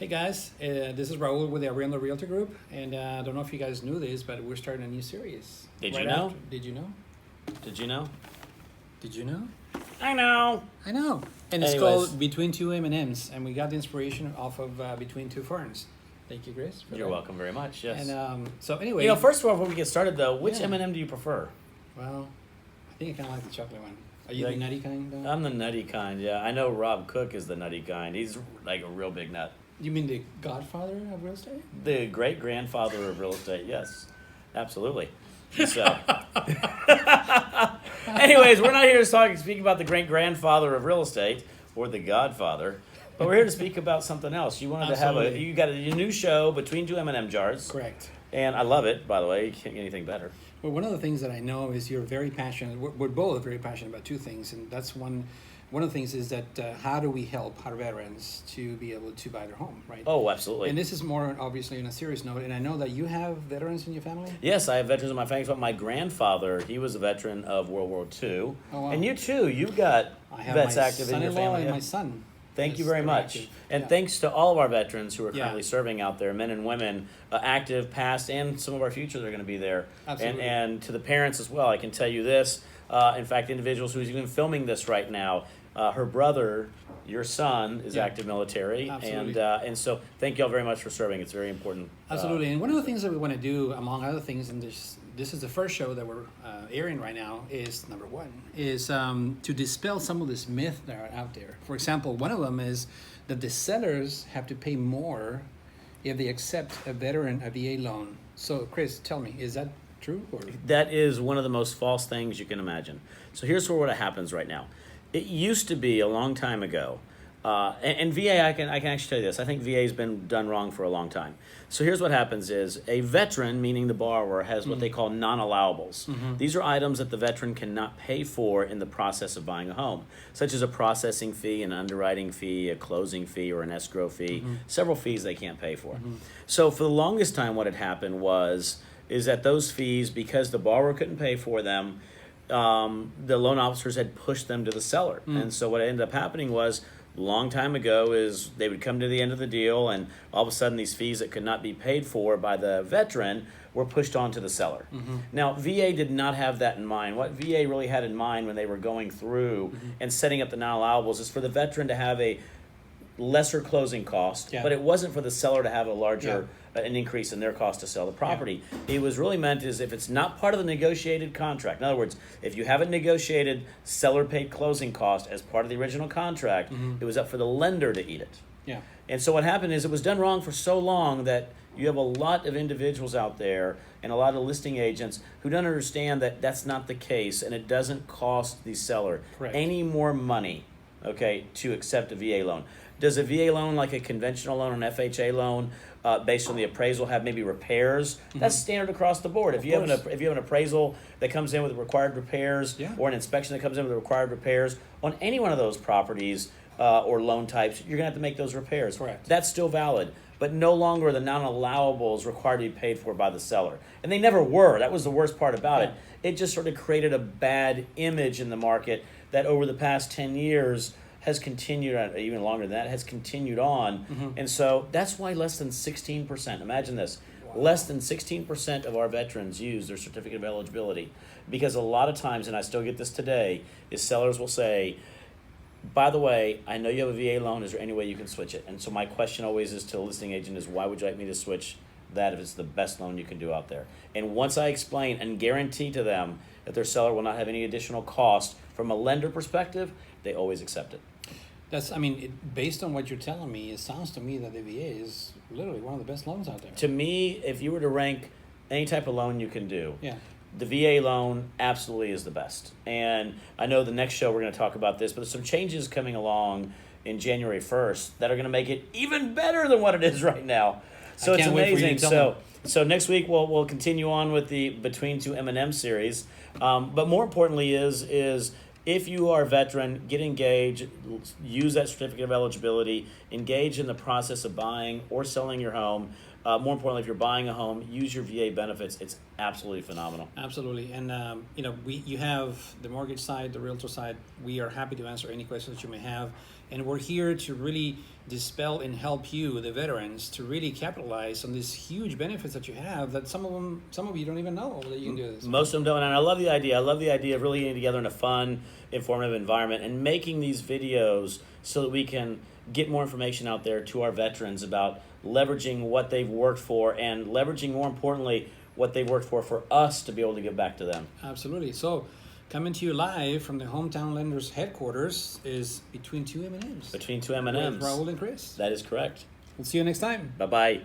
Hey guys, this is Raul with the Ariel Realtor Group, and I don't know if you guys knew this, but we're starting a new series. Did you know? Did you know? Did you know? Did you know? I know. I know. And it's Anyways. called Between Two M&Ms, and we got the inspiration off of Between Two Ferns. Thank you, Chris. You're welcome very much. Yes. And so anyway, first of all, before we get started, though, which Yeah. M&M do you prefer? well, I think I kind of like the chocolate one. Are you the nutty kind? Though? I'm the nutty kind. Yeah, I know Rob Cook is the nutty kind. He's like a real big nut. You mean the godfather of real estate? The great grandfather of real estate. Yes, absolutely. So, anyways, we're not here to speak about the great grandfather of real estate or the Godfather, but we're here to speak about something else. You wanted to have Absolutely. you got a new show, Between Two M&M Jars. Correct. And I love it, by the way. You can't get anything better. Well, one of the things that I know is you're very passionate. We're both very passionate about two things, and that's one. One of the things is that how do we help our veterans to be able to buy their home, right? Oh, absolutely. And this is more obviously on a serious note. And I know that you have veterans in your family. Yes, I have veterans in my family. But my grandfather, he was a veteran of World War II. Oh, wow. And you too, you've got I have vets my active in your son-in-law family. and Yeah. my son. Thank you is very very much. active. And Yeah. thanks to all of our veterans who are Yeah. currently serving out there, men and women, active, past, and some of our future that are going to be there. Absolutely. And to the parents as well, I can tell you this. In fact, individuals who's even filming this right now, her brother, your son, is Yeah. active military. Absolutely. And so thank you all very much for serving. It's very important. Absolutely. And one of the things that we want to do, among other things, and this is the first show that we're airing right now, is number one, is to dispel some of this myth that are out there. For example, one of them is that the sellers have to pay more if they accept a veteran a VA loan. So, Chris, tell me, is that true? Or? That is one of the most false things you can imagine. So here's what happens right now. It used to be a long time ago, and VA, I can actually tell you this. I think VA has been done wrong for a long time. So here's what happens is a veteran, meaning the borrower, has what they call non-allowables. These are items that the veteran cannot pay for in the process of buying a home, such as a processing fee, an underwriting fee, a closing fee, or an escrow fee, several fees they can't pay for. So for the longest time, what had happened is that those fees, because the borrower couldn't pay for them, the loan officers had pushed them to the seller. And so what ended up happening was, a long time ago, is they would come to the end of the deal, and all of a sudden these fees that could not be paid for by the veteran were pushed on to the seller. Now, VA did not have that in mind. What VA really had in mind when they were going through and setting up the non-allowables is for the veteran to have a lesser closing cost, Yeah. but it wasn't for the seller to have a larger an increase in their cost to sell the property. It was really meant is if it's not part of the negotiated contract. In other words, if you haven't negotiated seller paid closing cost as part of the original contract, it was up for the lender to eat it. Yeah. And so what happened is it was done wrong for so long that you have a lot of individuals out there and a lot of listing agents who don't understand that that's not the case, and it doesn't cost the seller Correct. any more money, okay, to accept a VA loan. Does a VA loan, like a conventional loan, an FHA loan, based on the appraisal, have maybe repairs? That's standard across the board. If you have an appraisal that comes in with required repairs, Yeah. or an inspection that comes in with required repairs on any one of those properties or loan types, you're going to have to make those repairs. Correct. That's still valid, but no longer are the non-allowables required to be paid for by the seller. And they never were. That was the worst part about it. It just sort of created a bad image in the market that over the past 10 years has continued, even longer than that, has continued on. And so that's why less than 16%, imagine this, less than 16% of our veterans use their certificate of eligibility. Because a lot of times, and I still get this today, is sellers will say, by the way, I know you have a VA loan, is there any way you can switch it? And so my question always is to the listing agent is, why would you like me to switch that if it's the best loan you can do out there? And once I explain and guarantee to them that their seller will not have any additional cost from a lender perspective, they always accept it. Based on what you're telling me, it sounds to me that the VA is literally one of the best loans out there. To me, if you were to rank any type of loan you can do, Yeah. the VA loan absolutely is the best. And I know the next show we're going to talk about this, but there's some changes coming along in January 1st that are going to make it even better than what it is right now. So it's can't wait for you to amazing. tell me. So next week we'll continue on with the Between Two M&M series. But more importantly is if you are a veteran, get engaged, use that certificate of eligibility, engage in the process of buying or selling your home. More importantly, if you're buying a home, use your VA benefits. It's absolutely phenomenal. Absolutely, and you have the mortgage side, the realtor side. We are happy to answer any questions that you may have, and we're here to really dispel and help you, the veterans, to really capitalize on these huge benefits that you have. That some of you don't even know that you can do this. Most of them don't, and I love the idea. I love the idea of really getting together in a fun, informative environment and making these videos so that we can get more information out there to our veterans about leveraging what they've worked for and leveraging, more importantly, what they've worked for us to be able to give back to them. Absolutely. So, coming to you live from the Hometown Lenders headquarters is Between Two M&Ms. Between Two M&Ms. With Raul and Chris. That is correct. We'll see you next time. Bye-bye.